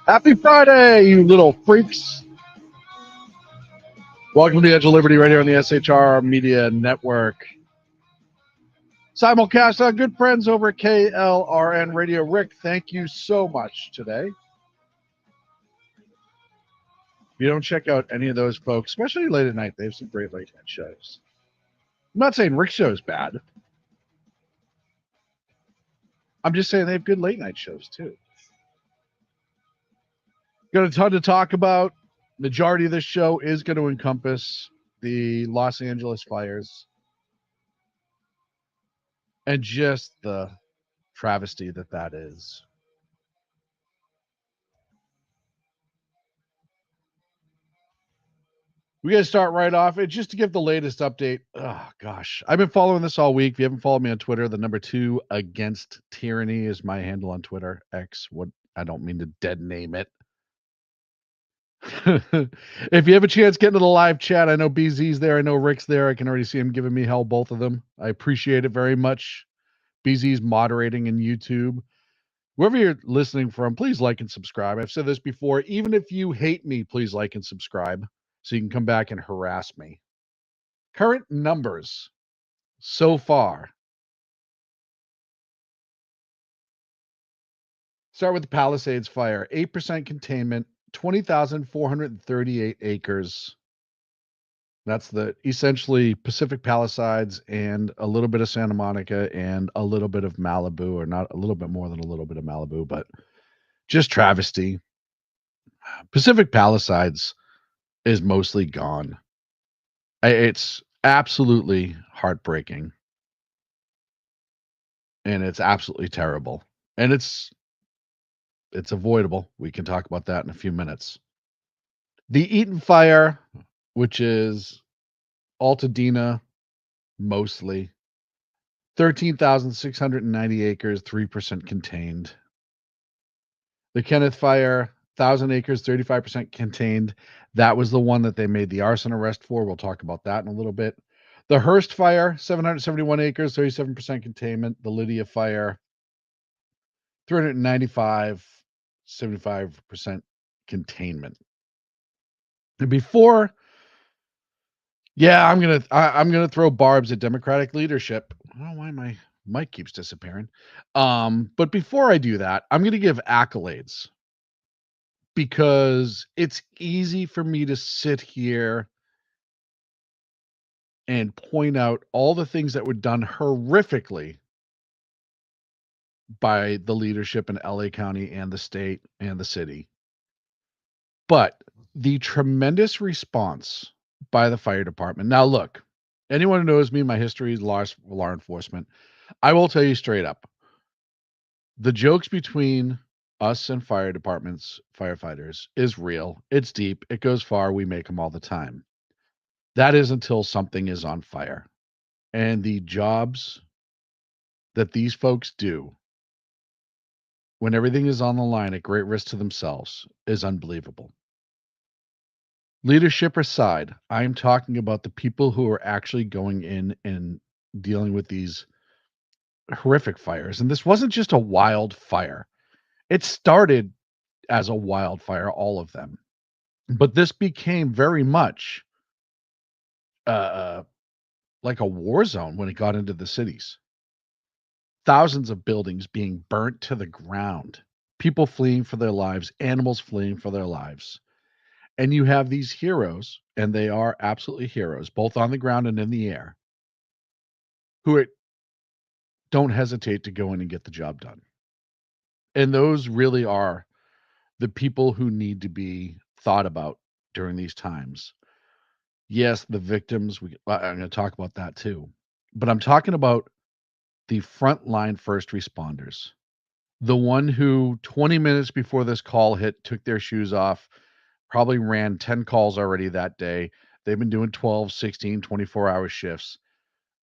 Happy Friday, you little freaks. Welcome to the Edge of Liberty right here on the SHR Media Network. Simulcast our good friends over at KLRN Radio. Rick, thank you so much today. If you don't check out any of those folks, especially late at night, they have some great late night shows. I'm not saying Rick's show is bad. I'm just saying they have good late night shows too. Got a ton to talk about. Majority of this show is going to encompass the Los Angeles fires and just the travesty that is. We got to start right off. And just to give the latest update. Oh, gosh. I've been following this all week. If you haven't followed me on Twitter, the number 2 against tyranny is my handle on Twitter. X. What? I don't mean to dead name it. If you have a chance, get into the live chat. I know BZ's there. I know Rick's there. I can already see him giving me hell, both of them. I appreciate it very much. BZ's moderating in YouTube. Wherever you're listening from, please like and subscribe. I've said this before. Even if you hate me, please like and subscribe so you can come back and harass me. Current numbers so far. Start with the Palisades fire. 8% containment. 20,438 acres. That's the essentially Pacific Palisades and a little bit of Santa Monica and a little bit of Malibu, or not a little bit more than a little bit of Malibu, but just travesty. Pacific Palisades is mostly gone. It's absolutely heartbreaking. And it's absolutely terrible. And it's avoidable. We can talk about that in a few minutes. The Eaton fire, which is Altadena, mostly 13,690 acres, 3% contained. The Kenneth fire, 1,000 acres, 35% contained. That was the one that they made the arson arrest for. We'll talk about that in a little bit. The Hearst fire, 771 acres, 37% containment. The Lydia fire, 395, 75% containment. And before, I'm gonna throw barbs at Democratic leadership. I don't know why my mic keeps disappearing. But before I do that, I'm gonna give accolades, because it's easy for me to sit here and point out all the things that were done horrifically by the leadership in LA County and the state and the city. But the tremendous response by the fire department. Now, look, anyone who knows me, my history is law enforcement. I will tell you straight up, the jokes between us and fire departments, firefighters, is real. It's deep. It goes far. We make them all the time. That is until something is on fire. And the jobs that these folks do when everything is on the line at great risk to themselves is unbelievable. Leadership aside, I'm talking about the people who are actually going in and dealing with these horrific fires, and this wasn't just a wildfire. It started as a wildfire, all of them, but this became very much, uh, like a war zone when it got into the cities. Thousands of buildings being burnt to the ground, people fleeing for their lives, animals fleeing for their lives, and you have these heroes, and they are absolutely heroes, both on the ground and in the air, who don't hesitate to go in and get the job done. And those really are the people who need to be thought about during these times. Yes, the victims, I'm going to talk about that too. But I'm talking about the frontline first responders. The one who 20 minutes before this call hit took their shoes off, probably ran 10 calls already that day. They've been doing 12, 16, 24-hour shifts.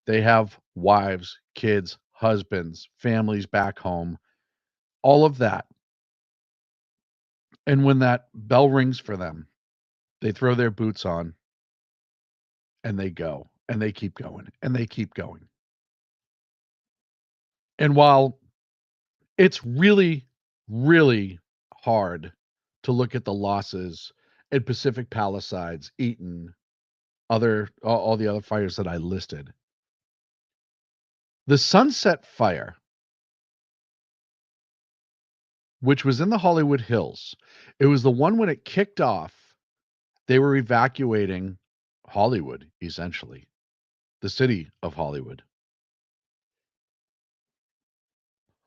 They have wives, kids, husbands, families back home, all of that. And when that bell rings for them, they throw their boots on and they go and they keep going and they keep going. And while it's really, really hard to look at the losses at Pacific Palisades, Eaton, all the other fires that I listed, the Sunset Fire, which was in the Hollywood Hills, it was the one when it kicked off, they were evacuating Hollywood, essentially, the city of Hollywood,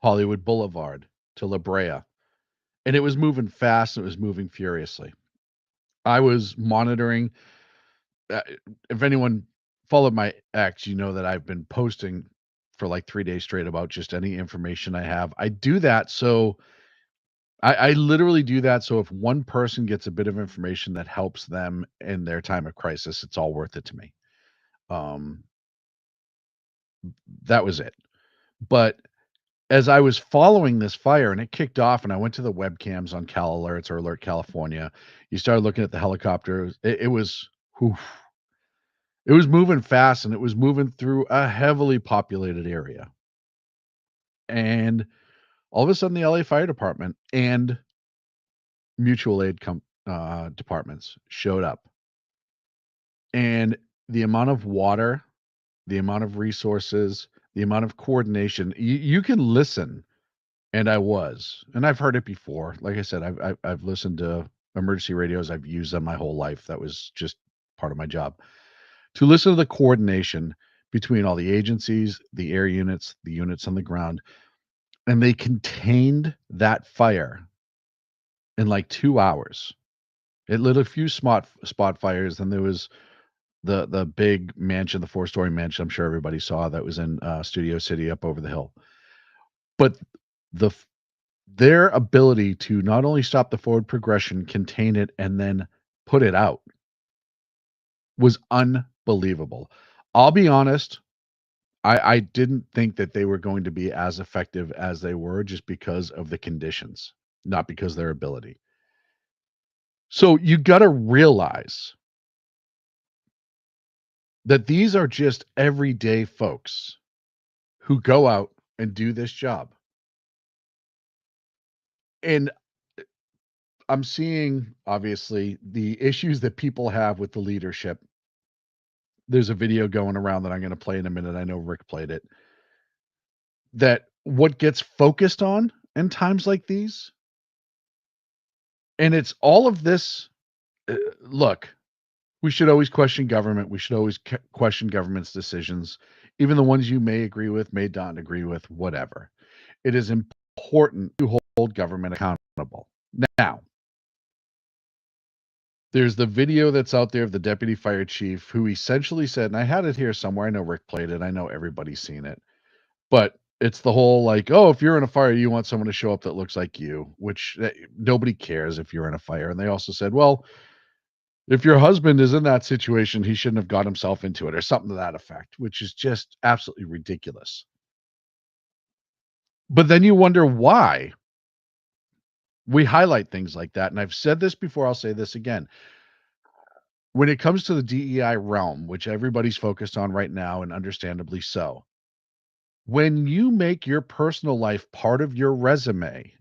Hollywood Boulevard to La Brea. And it was moving fast and it was moving furiously. I was monitoring. uh, if anyone followed my ex, you know that I've been posting for like 3 days straight about just any information I have. I do that so I literally do that so if one person gets a bit of information that helps them in their time of crisis, it's all worth it to me. Um, that was it. But as I was following this fire and it kicked off and I went to the webcams on Cal Alerts or Alert California, you started looking at the helicopters. It was, whew, it was moving fast and it was moving through a heavily populated area. And all of a sudden, the LA Fire Department and mutual aid departments showed up. And the amount of water, the amount of resources, the amount of coordination, you can listen. And I was, and I've heard it before. Like I said, I've listened to emergency radios. I've used them my whole life. That was just part of my job. To listen to the coordination between all the agencies, the air units, the units on the ground, and they contained that fire in like 2 hours. It lit a few spot fires, then there was the big mansion, the four-story mansion I'm sure everybody saw that was in, Studio City up over the hill. But the their ability to not only stop the forward progression, contain it, and then put it out was unbelievable. I'll be honest, I didn't think that they were going to be as effective as they were just because of the conditions, not because of their ability. So you gotta realize that these are just everyday folks who go out and do this job. And I'm seeing, obviously, the issues that people have with the leadership. There's a video going around that I'm gonna play in a minute, I know Rick played it, that what gets focused on in times like these, and it's all of this. Look, we should always question government, we should always question government's decisions, even the ones you may agree with, may not agree with, whatever. It is important to hold government accountable. Now, there's the video that's out there of the deputy fire chief who essentially said, and I had it here somewhere, I know Rick played it, I know everybody's seen it, but it's the whole like, "Oh, if you're in a fire, you want someone to show up that looks like you," which nobody cares if you're in a fire. And they also said, "Well, if your husband is in that situation, he shouldn't have got himself into it," or something to that effect, which is just absolutely ridiculous. But then you wonder why we highlight things like that. And I've said this before, I'll say this again. When it comes to the DEI realm, which everybody's focused on right now, and understandably so, When you make your personal life part of your resume,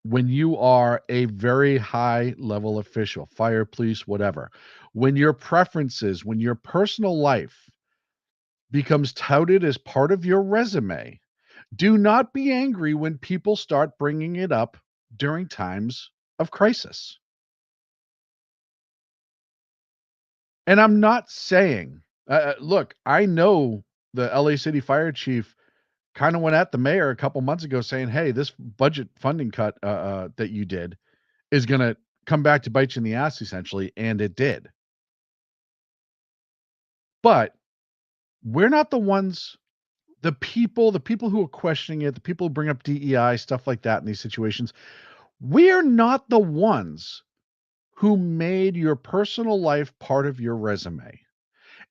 when you are a very high level official, fire, police, whatever, when your preferences, when your personal life becomes touted as part of your resume, do not be angry when people start bringing it up during times of crisis. And I'm not saying, look, I know the LA City Fire Chief kind of went at the mayor a couple months ago saying, hey, this budget funding cut that you did is going to come back to bite you in the ass, essentially. And it did. But we're not the ones, the people who are questioning it, the people who bring up DEI, stuff like that in these situations, we're not the ones who made your personal life part of your resume.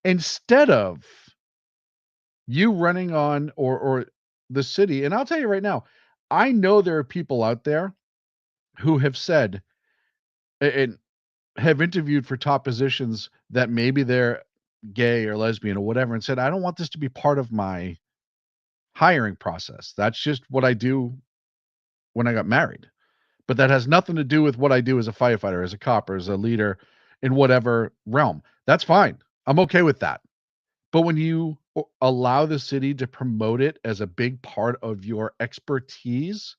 Instead of you running on or the city, and I'll tell you right now, I know there are people out there who have said and have interviewed for top positions that maybe they're gay or lesbian or whatever and said, I don't want this to be part of my hiring process. That's just what I do when I got married. But that has nothing to do with what I do as a firefighter, as a cop, or as a leader in whatever realm. That's fine. I'm okay with that. But when you allow the city to promote it as a big part of your expertise,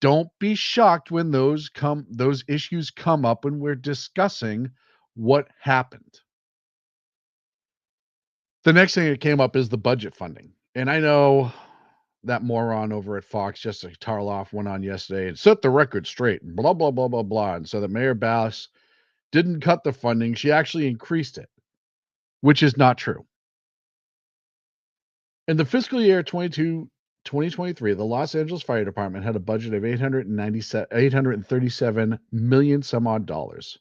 don't be shocked when those issues come up when we're discussing what happened. The next thing that came up is the budget funding. And I know that moron over at Fox, Jessica Tarloff, went on yesterday and set the record straight and blah, blah, blah, blah, blah. And so that Mayor Bass didn't cut the funding. She actually increased it, which is not true. In the fiscal year 2023, the Los Angeles Fire Department had a budget of 837 million some odd dollars.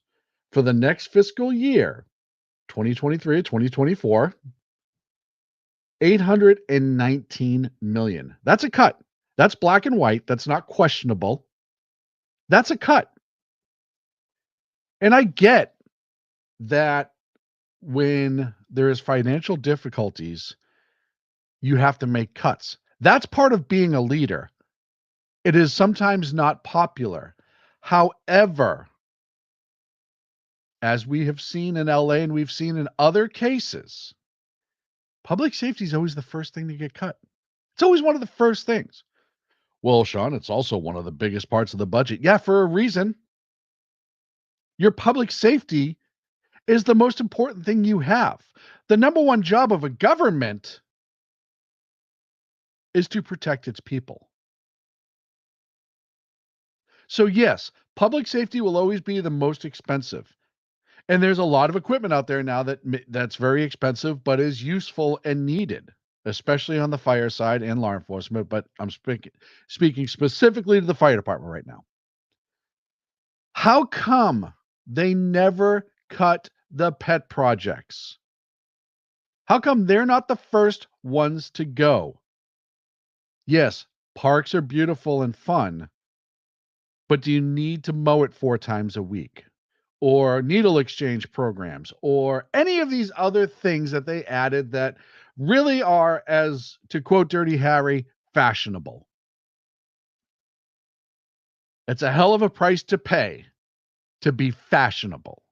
For the next fiscal year, 2023 2024, 819 million. That's a cut. That's black and white. That's not questionable. That's a cut. And I get that when there's financial difficulties, you have to make cuts. That's part of being a leader. It is sometimes not popular. However, as we have seen in LA and we've seen in other cases, public safety is always the first thing to get cut. It's always one of the first things. Well, Sean, it's also one of the biggest parts of the budget. Yeah, for a reason. Your public safety is the most important thing you have. The number one job of a government is to protect its people. So yes, public safety will always be the most expensive. And there's a lot of equipment out there now that's very expensive but is useful and needed, especially on the fire side and law enforcement, but I'm speaking specifically to the fire department right now. How come they never cut the pet projects? How come they're not the first ones to go? Yes, parks are beautiful and fun, but do you need to mow it 4 times a week? Or needle exchange programs, or any of these other things that they added that really are, as to quote Dirty Harry, fashionable. It's a hell of a price to pay to be fashionable.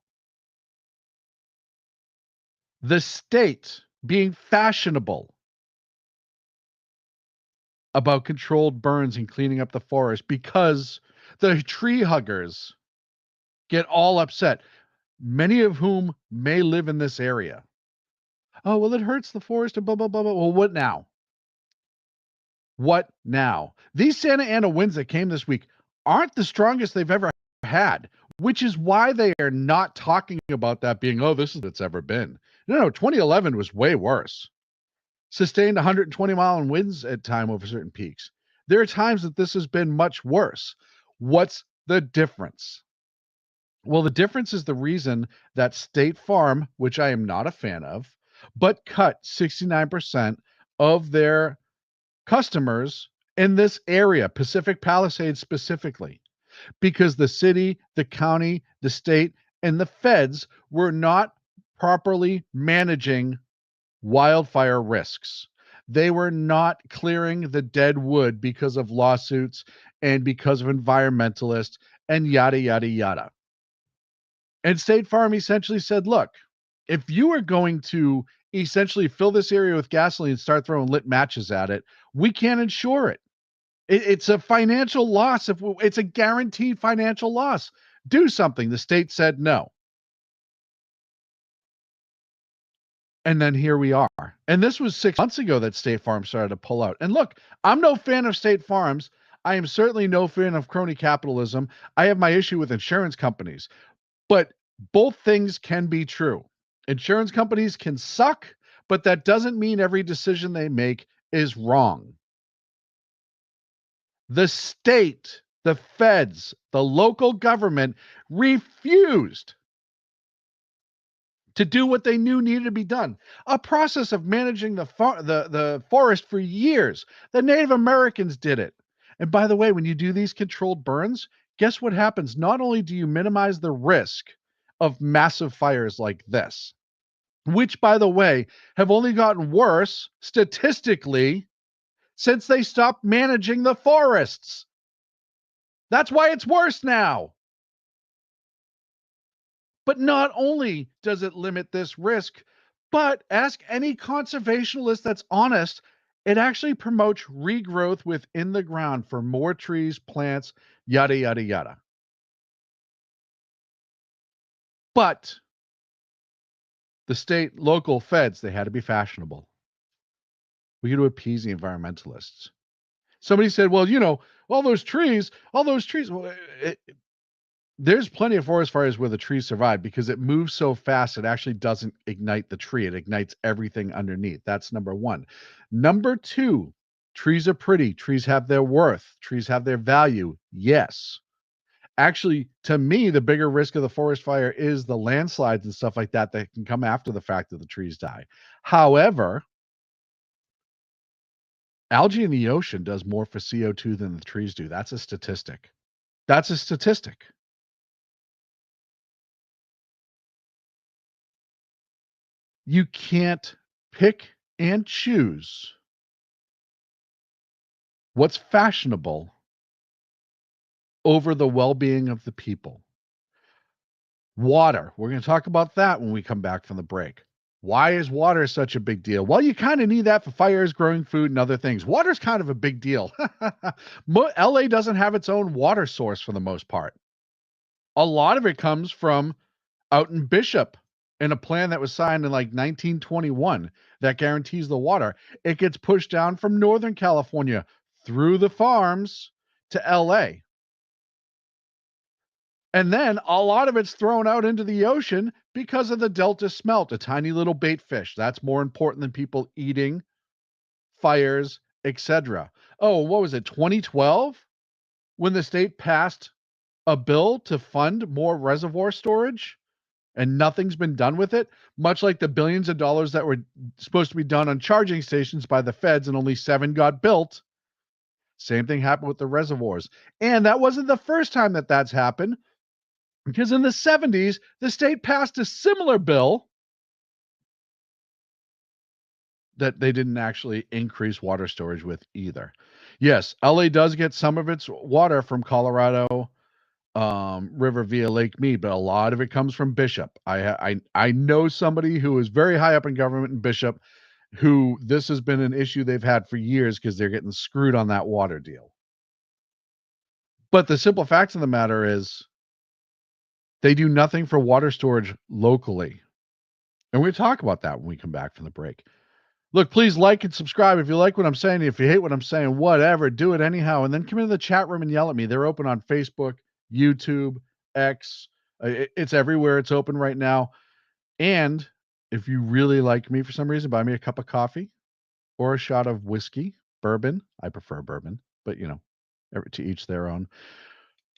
The state being fashionable about controlled burns and cleaning up the forest because the tree huggers get all upset, many of whom may live in this area. Oh, well, it hurts the forest and blah, blah, blah, blah. Well, what now? What now? These Santa Ana winds that came this week aren't the strongest they've ever had, which is why they are not talking about that being, oh, this is it's ever been. No, 2011 was way worse. Sustained 120-mile winds at time over certain peaks. There are times that this has been much worse. What's the difference? Well, the difference is the reason that State Farm, which I am not a fan of, but cut 69% of their customers in this area, Pacific Palisades specifically, because the city, the county, the state, and the feds were not properly managing wildfire risks. They were not clearing the dead wood because of lawsuits and because of environmentalists and yada, yada, yada. And State Farm essentially said, look, if you are going to essentially fill this area with gasoline and start throwing lit matches at it, we can't insure it. It's a financial loss. It's a guaranteed financial loss. Do something. The state said no. And then here we are. And this was 6 months ago that State Farm started to pull out. And look, I'm no fan of State Farms. I am certainly no fan of crony capitalism. I have my issue with insurance companies. But both things can be true. Insurance companies can suck, but that doesn't mean every decision they make is wrong. The state, the feds, the local government refused to do what they knew needed to be done. A process of managing the forest for years. The Native Americans did it. And by the way, when you do these controlled burns, guess what happens? Not only do you minimize the risk of massive fires like this, which, by the way, have only gotten worse statistically since they stopped managing the forests. That's why it's worse now. But not only does it limit this risk, but ask any conservationist that's honest, it actually promotes regrowth within the ground for more trees, plants, yada, yada, yada. But the state, local feds, they had to be fashionable. We had to appease the environmentalists. Somebody said, well, all those trees. Well, there's plenty of forest fires where the trees survive because it moves so fast, it actually doesn't ignite the tree. It ignites everything underneath. That's number one. Number two, trees are pretty. Trees have their worth. Trees have their value. Yes. Actually, to me, the bigger risk of the forest fire is the landslides and stuff like that that can come after the fact that the trees die. However, algae in the ocean does more for CO2 than the trees do. That's a statistic. That's a statistic. You can't pick and choose what's fashionable over the well-being of the people. Water. We're going to talk about that when we come back from the break. Why is water such a big deal? Well, you kind of need that for fires, growing food, and other things. Water's kind of a big deal. LA doesn't have its own water source for the most part. A lot of it comes from out in Bishop in a plan that was signed in like 1921 that guarantees the water. It gets pushed down from Northern California through the farms to LA. And then a lot of it's thrown out into the ocean because of the Delta smelt, a tiny little bait fish. That's more important than people eating, fires, etc. Oh, what was it, 2012? When the state passed a bill to fund more reservoir storage? And nothing's been done with it, much like the billions of dollars that were supposed to be done on charging stations by the feds and only 7 got built. Same thing happened with the reservoirs. And that wasn't the first time that that's happened, because in the 70s, the state passed a similar bill that they didn't actually increase water storage with either. Yes, LA does get some of its water from Colorado River via Lake Mead, but a lot of it comes from Bishop. I know somebody who is very high up in government in Bishop who this has been an issue they've had for years because they're getting screwed on that water deal. But the simple fact of the matter is they do nothing for water storage locally. And we'll talk about that when we come back from the break. Look, please like and subscribe if you like what I'm saying. If you hate what I'm saying, whatever, do it anyhow. And then come into the chat room and yell at me. They're open on Facebook, YouTube, X. It's everywhere. It's open right now. And if you really like me for some reason, buy me a cup of coffee or a shot of whiskey, bourbon. I prefer bourbon, but to each their own.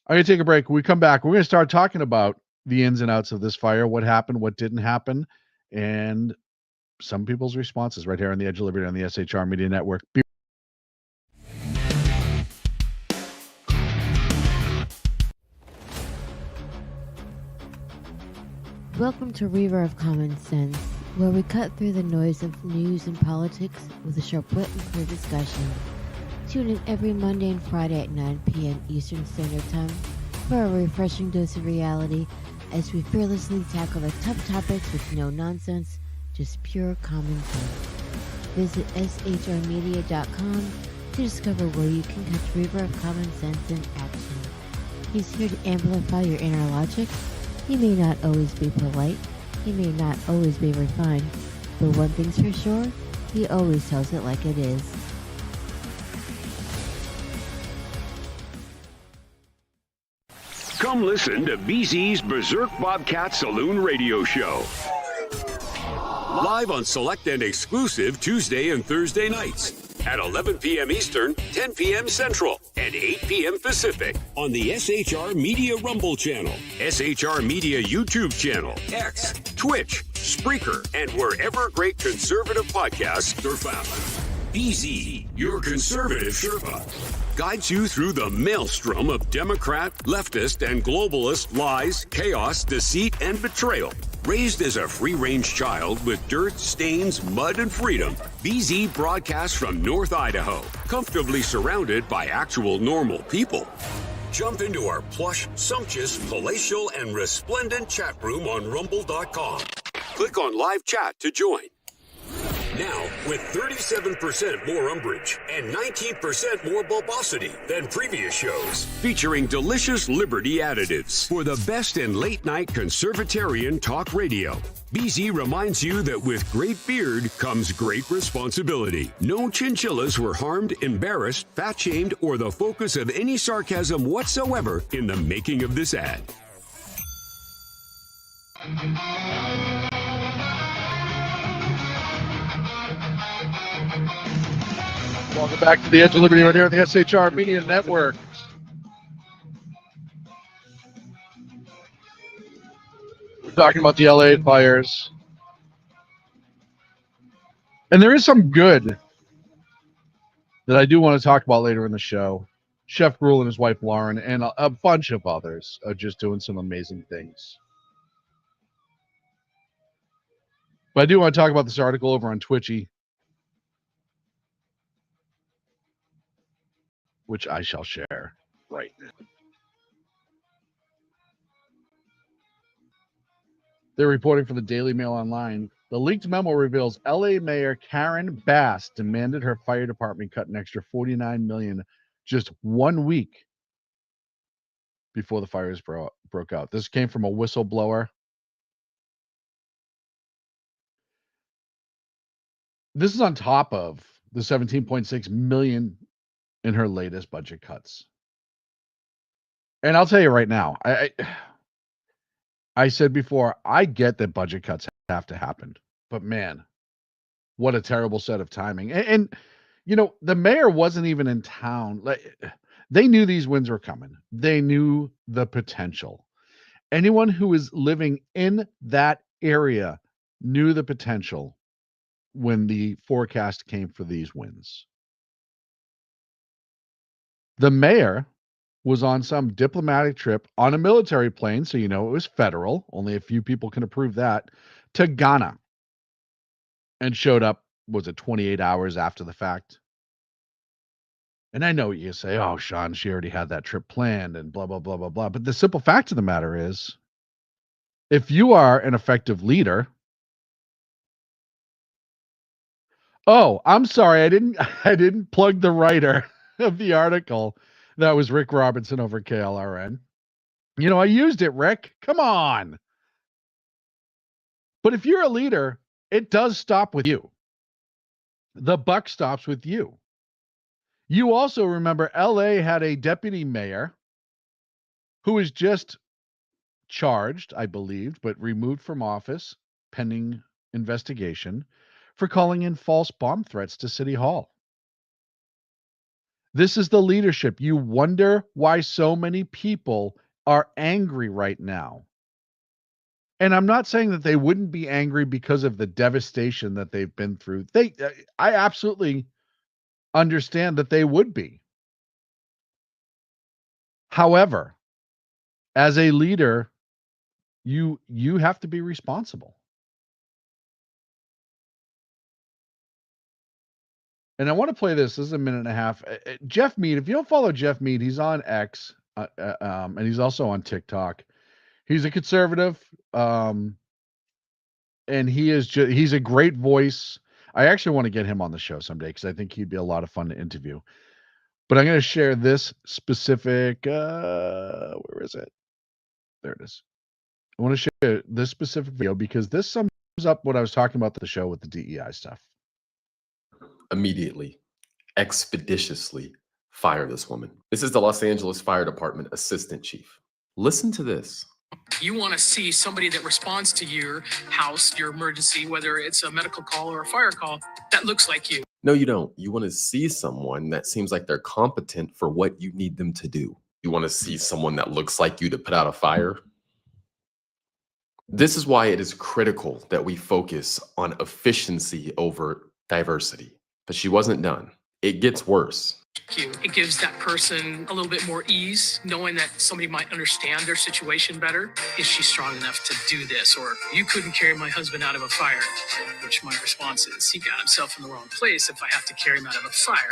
I'm going to take a break. When we come back, we're going to start talking about the ins and outs of this fire, what happened, what didn't happen, and some people's responses right here on the Edge of Liberty on the SHR Media Network. Welcome to Reaver of Common Sense. where we cut through the noise of news and politics with a sharp wit and clear discussion. Tune in every Monday and Friday at 9 p.m. Eastern Standard Time for a refreshing dose of reality as we fearlessly tackle the tough topics with no nonsense, just pure common sense. Visit shrmedia.com to discover where you can catch River of Common Sense in action. He's here to amplify your inner logic. He may not always be polite, he may not always be refined, but one thing's for sure, he always tells it like it is. Come listen to BZ's Berserk Bobcat Saloon Radio Show. Live on select and exclusive Tuesday and Thursday nights at 11 p.m. Eastern, 10 p.m. Central, and 8 p.m. Pacific on the SHR Media Rumble channel, SHR Media YouTube channel, X, Twitch, Spreaker, and wherever great conservative podcasts are found. BZ, your conservative Sherpa, guides you through the maelstrom of Democrat, leftist, and globalist lies, chaos, deceit, and betrayal. Raised as a free-range child with dirt, stains, mud, and freedom, BZ broadcasts from North Idaho, comfortably surrounded by actual normal people. Jump into our plush, sumptuous, palatial, and resplendent chat room on rumble.com. Click on live chat to join. Now, with 37% more umbrage and 19% more bulbosity than previous shows, featuring delicious Liberty additives for the best in late-night conservatarian talk radio. BZ reminds you that with great beard comes great responsibility. No chinchillas were harmed, embarrassed, fat-shamed, or the focus of any sarcasm whatsoever in the making of this ad. Welcome back to the Edge of Liberty right here on the SHR Media Network. We're talking about the LA fires. And there is some good that I do want to talk about later in the show. Chef Gruel and his wife Lauren and a bunch of others are just doing some amazing things. But I do want to talk about this article over on Twitchy, which I shall share right now. They're reporting from the Daily Mail Online. The leaked memo reveals LA Mayor Karen Bass demanded her fire department cut an extra $49 million just 1 week before the fires broke out. This came from a whistleblower. This is on top of the $17.6 million in her latest budget cuts. And I'll tell you right now, I said before, I get that budget cuts have to happen, but man, what a terrible set of timing. And you know, the mayor wasn't even in town. Like, they knew these winds were coming. They knew the potential. Anyone who is living in that area knew the potential when the forecast came for these winds. The mayor was on some diplomatic trip on a military plane, so you know it was federal, only a few people can approve that, to Ghana, and showed up, was it 28 hours after the fact? And I know what you say, oh, Sean, she already had that trip planned and blah, blah, blah, blah, blah. But the simple fact of the matter is, if you are an effective leader, oh, I'm sorry, I didn't plug the writer of the article. That was Rick Robinson over KLRN. You know, I used it, Rick. Come on. But if you're a leader, it does stop with you. The buck stops with you. You also remember LA had a deputy mayor who was just charged, I believe, but removed from office pending investigation for calling in false bomb threats to City Hall. This is the leadership. You wonder why so many people are angry right now. And I'm not saying that they wouldn't be angry because of the devastation that they've been through. I absolutely understand that they would be. However, as a leader, you have to be responsible. And I want to play this. This is a minute and a half. Jeff Mead, if you don't follow Jeff Mead, he's on X, and he's also on TikTok. He's a conservative, and he's a great voice. I actually want to get him on the show someday because I think he'd be a lot of fun to interview. But I'm going to share this specific. Where is it? There it is. I want to share this specific video because this sums up what I was talking about the show with the DEI stuff. Immediately, expeditiously fire this woman. This is the Los Angeles Fire Department assistant chief. Listen to this. You want to see somebody that responds to your house, your emergency, whether it's a medical call or a fire call, that looks like you. No, you don't. You want to see someone that seems like they're competent for what you need them to do. You want to see someone that looks like you to put out a fire. This is why it is critical that we focus on efficiency over diversity. But she wasn't done. It gets worse. It gives that person a little bit more ease, knowing that somebody might understand their situation better. Is she strong enough to do this? Or you couldn't carry my husband out of a fire, which my response is, he got himself in the wrong place if I have to carry him out of a fire.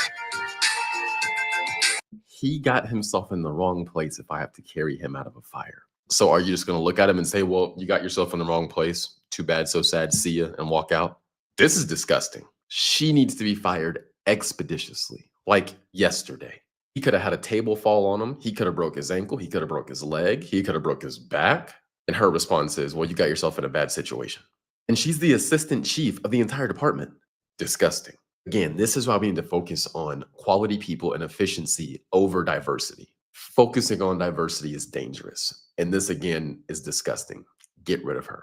He got himself in the wrong place if I have to carry him out of a fire. So are you just going to look at him and say, well, you got yourself in the wrong place. Too bad, so sad, see ya, and walk out? This is disgusting. She needs to be fired expeditiously, like yesterday. He could have had a table fall on him. He could have broke his ankle. He could have broke his leg. He could have broke his back. And her response is, well, you got yourself in a bad situation. And she's the assistant chief of the entire department. Disgusting. Again, this is why we need to focus on quality people and efficiency over diversity. Focusing on diversity is dangerous. And this, again, is disgusting. Get rid of her.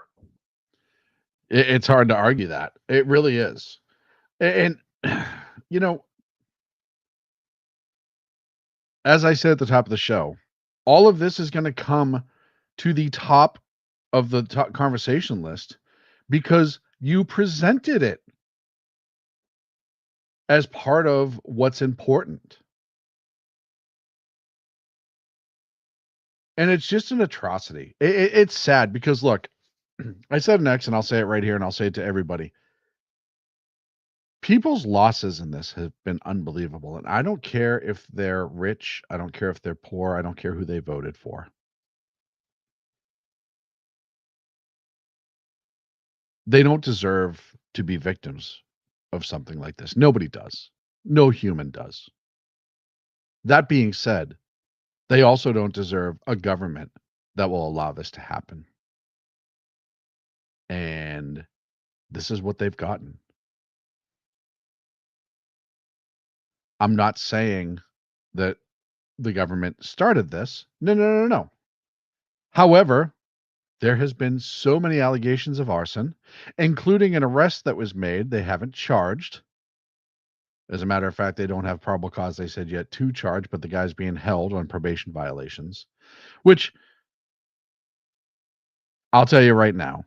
It's hard to argue that. It really is. And, you know, as I said at the top of the show, all of this is going to come to the top of the conversation list because you presented it as part of what's important. And it's just an atrocity. It's sad because, look, I said an X and I'll say it right here and I'll say it to everybody. People's losses in this have been unbelievable. And I don't care if they're rich. I don't care if they're poor. I don't care who they voted for. They don't deserve to be victims of something like this. Nobody does. No human does. That being said, they also don't deserve a government that will allow this to happen. And this is what they've gotten. I'm not saying that the government started this. No. However, there has been so many allegations of arson, including an arrest that was made. They haven't charged. As a matter of fact, they don't have probable cause, they said, yet to charge, but the guy's being held on probation violations, which I'll tell you right now,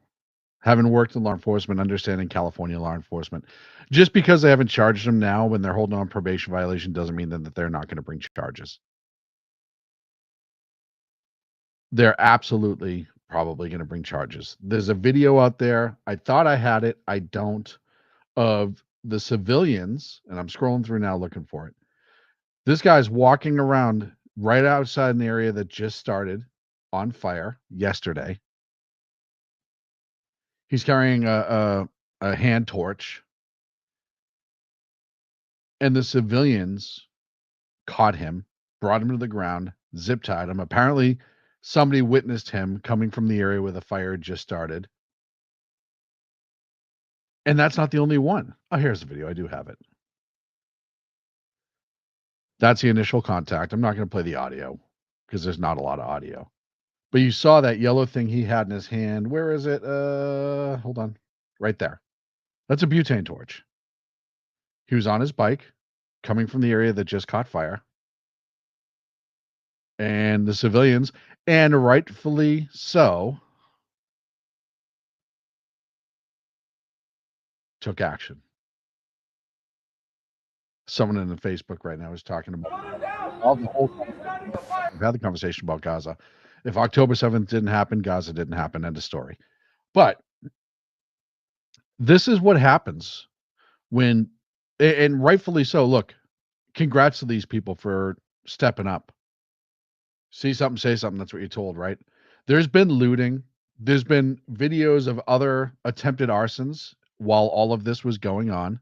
having worked in law enforcement, understanding California law enforcement, just because they haven't charged them now when they're holding on probation violation doesn't mean that they're not going to bring charges. They're absolutely probably going to bring charges. There's a video out there. I thought I had it. I don't, of the civilians, and I'm scrolling through now looking for it. This guy's walking around right outside an area that just started on fire yesterday. He's carrying a hand torch. And the civilians caught him, brought him to the ground, zip tied him. Apparently, somebody witnessed him coming from the area where the fire had just started. And that's not the only one. Oh, here's the video. I do have it. That's the initial contact. I'm not going to play the audio because there's not a lot of audio. But you saw that yellow thing he had in his hand. Where is it? Hold on. Right there. That's a butane torch. He was on his bike coming from the area that just caught fire. And the civilians, and rightfully so, took action. Someone in the Facebook right now is talking about we've had the conversation about Gaza. If October 7th didn't happen, Gaza didn't happen. End of story. But this is what happens when And rightfully so. Look, congrats to these people for stepping up. See something, say something. That's what you're told, right? There's been looting. There's been videos of other attempted arsons while all of this was going on.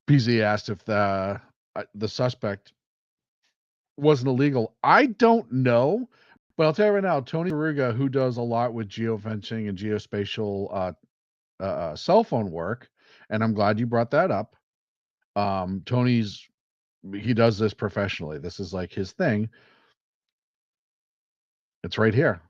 BZ asked if the suspect wasn't illegal. I don't know, but I'll tell you right now, Tony Maruga, who does a lot with geofencing and geospatial cell phone work, and I'm glad you brought that up. He does this professionally. This is like his thing. It's right here.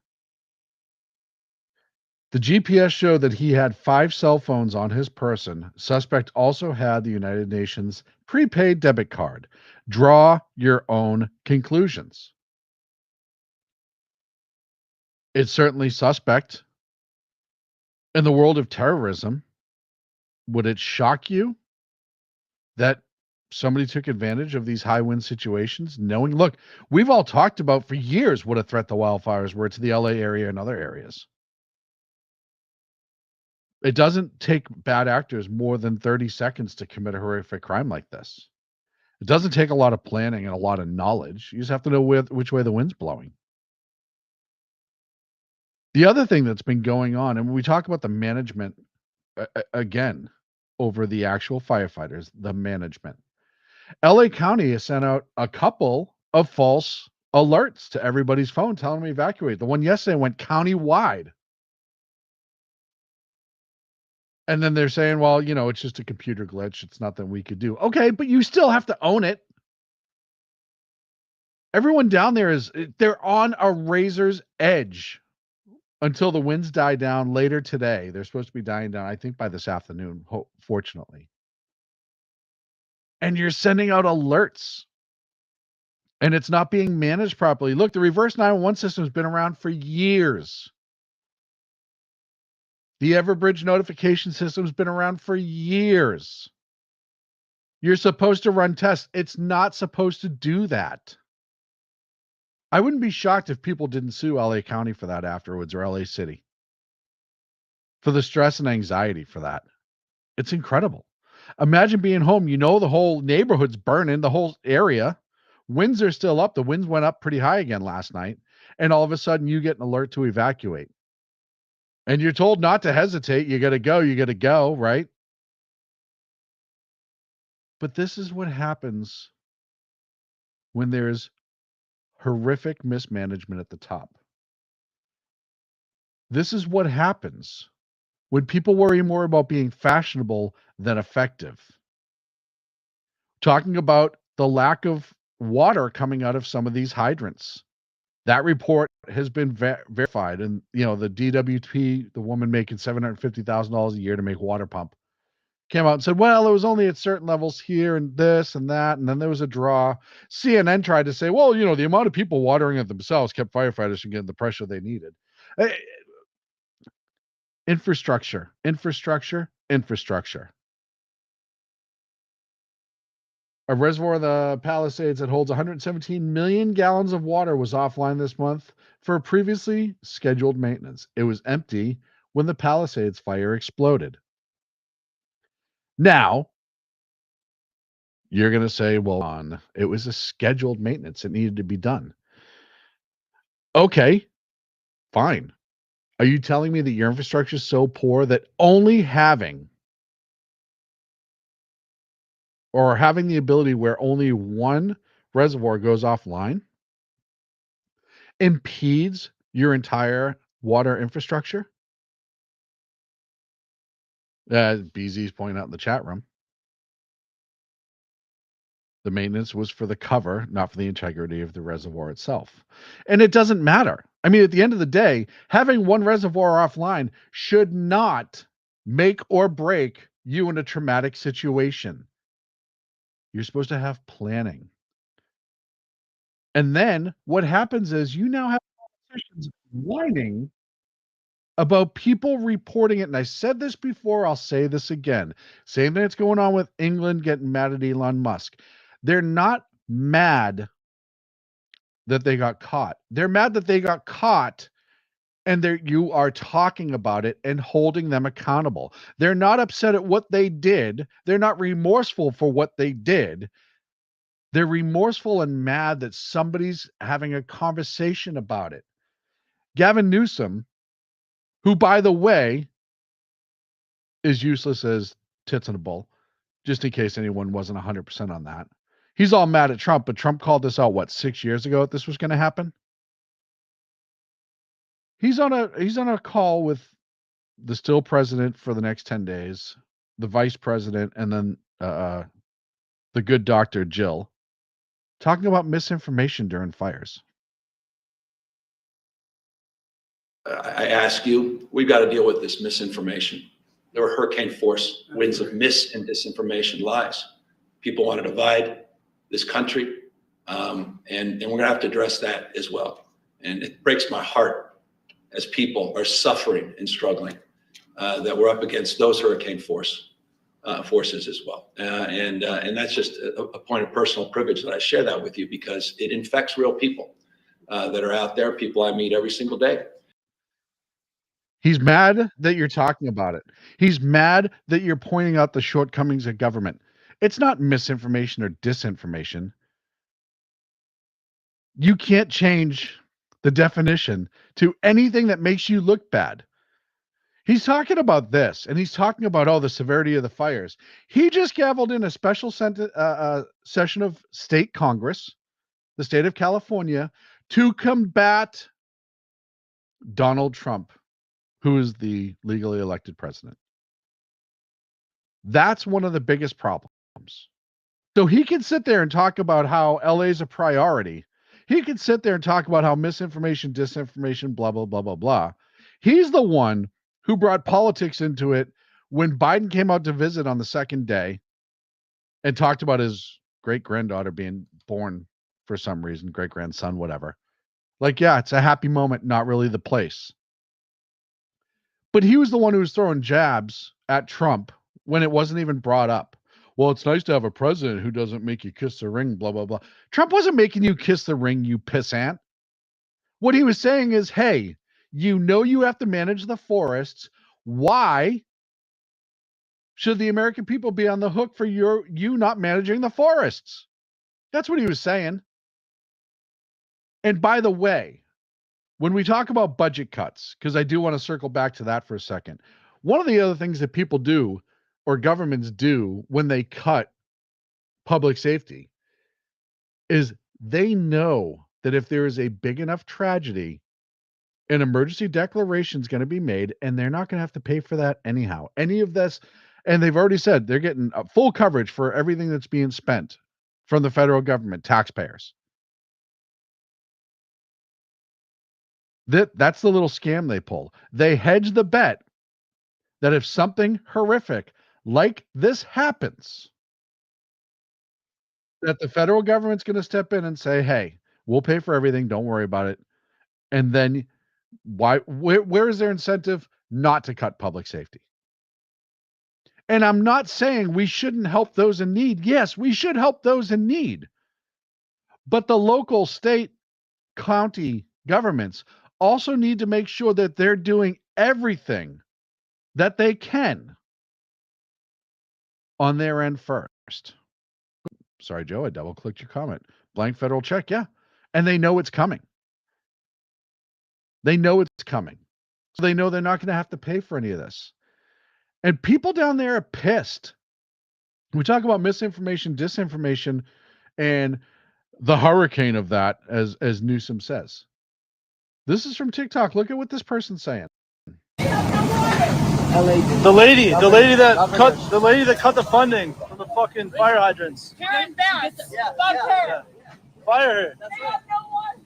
The GPS showed that he had 5 cell phones on his person. Suspect also had the United Nations prepaid debit card. Draw your own conclusions. It's certainly suspect. In the world of terrorism, would it shock you that somebody took advantage of these high wind situations, knowing, look, we've all talked about for years what a threat the wildfires were to the LA area and other areas. It doesn't take bad actors more than 30 seconds to commit a horrific crime like this. It doesn't take a lot of planning and a lot of knowledge. You just have to know which way the wind's blowing. The other thing that's been going on, and when we talk about the management again over the actual firefighters, the management. LA County has sent out a couple of false alerts to everybody's phone telling them to evacuate. The one yesterday went county-wide. And then they're saying, well, it's just a computer glitch. It's nothing we could do. Okay, but you still have to own it. Everyone down there they're on a razor's edge until the winds die down later today. They're supposed to be dying down, I think, by this afternoon, fortunately. And you're sending out alerts. And it's not being managed properly. Look, the reverse 911 system has been around for years. The Everbridge notification system has been around for years. You're supposed to run tests. It's not supposed to do that. I wouldn't be shocked if people didn't sue LA County for that afterwards, or LA City, for the stress and anxiety for that. It's incredible. Imagine being home. The whole neighborhood's burning, the whole area. Winds are still up. The winds went up pretty high again last night. And all of a sudden you get an alert to evacuate. And you're told not to hesitate. You got to go, right? But this is what happens when there's horrific mismanagement at the top. This is what happens when people worry more about being fashionable than effective. Talking about the lack of water coming out of some of these hydrants. That report has been verified. And, the DWP, the woman making $750,000 a year to make water pump, came out and said, well, it was only at certain levels here and this and that. And then there was a draw. CNN tried to say, well, the amount of people watering it themselves kept firefighters from getting the pressure they needed. Infrastructure. A reservoir in the Palisades that holds 117 million gallons of water was offline this month for previously scheduled maintenance. It was empty when the Palisades fire exploded. Now, you're going to say, well, it was a scheduled maintenance. It needed to be done. Okay, fine. Are you telling me that your infrastructure is so poor that only having the ability where only one reservoir goes offline impedes your entire water infrastructure? BZ's pointing out in the chat room. The maintenance was for the cover, not for the integrity of the reservoir itself. And it doesn't matter. I mean, at the end of the day, having one reservoir offline should not make or break you in a traumatic situation. You're supposed to have planning. And then what happens is you now have politicians whining about people reporting it. And I said this before, I'll say this again. Same thing that's going on with England getting mad at Elon Musk. They're not mad that they got caught. They're mad that they got caught And you are talking about it and holding them accountable. They're not upset at what they did. They're not remorseful for what they did. They're remorseful and mad that somebody's having a conversation about it. Gavin Newsom, who, by the way, is useless as tits in a bowl, just in case anyone wasn't 100% on that. He's all mad at Trump, but Trump called this out, 6 years ago that this was going to happen? He's on a call with the still president for the next 10 days, the vice president, and then the good doctor, Jill, talking about misinformation during fires. I ask you, we've got to deal with this misinformation. There were hurricane force winds of mis and disinformation, lies. People want to divide this country, and we're going to have to address that as well. And it breaks my heart as people are suffering and struggling that we're up against those hurricane forces as well. And that's just a point of personal privilege that I share that with you, because it infects real people that are out there, people I meet every single day. He's mad that you're talking about it. He's mad that you're pointing out the shortcomings of government. It's not misinformation or disinformation. You can't change the definition to anything that makes you look bad. He's talking about this, and he's talking about, the severity of the fires. He just gavelled in a special session of state Congress, the state of California, to combat Donald Trump, who is the legally elected president. That's one of the biggest problems. So he can sit there and talk about how LA is a priority. He can sit there and talk about how misinformation, disinformation, blah, blah, blah, blah, blah. He's the one who brought politics into it when Biden came out to visit on the second day and talked about his great-granddaughter being born for some reason, great-grandson, whatever. Like, yeah, it's a happy moment, not really the place. But he was the one who was throwing jabs at Trump when it wasn't even brought up. Well, it's nice to have a president who doesn't make you kiss the ring, blah, blah, blah. Trump wasn't making you kiss the ring, you pissant. What he was saying is, hey, you have to manage the forests. Why should the American people be on the hook for you not managing the forests? That's what he was saying. And by the way, when we talk about budget cuts, because I do want to circle back to that for a second, one of the other things that people do or governments do when they cut public safety is they know that if there is a big enough tragedy, an emergency declaration is going to be made, and they're not going to have to pay for that anyhow. Any of this, and they've already said they're getting full coverage for everything that's being spent from the federal government, taxpayers. That's the little scam they pull. They hedge the bet that if something horrific like this happens, that the federal government's going to step in and say, hey, we'll pay for everything. Don't worry about it. And then where is their incentive not to cut public safety? And I'm not saying we shouldn't help those in need. Yes, we should help those in need. But the local, state, county governments also need to make sure that they're doing everything that they can on their end first. Sorry, Joe, I double-clicked your comment. Blank federal check, yeah. And they know it's coming. They know it's coming. So they know they're not going to have to pay for any of this. And people down there are pissed. We talk about misinformation, disinformation, and the hurricane of that, as Newsom says. This is from TikTok. Look at what this person's saying. The lady that cut the funding for the fucking fire hydrants. Karen Bass. Fuck her. Fire her. They have no water.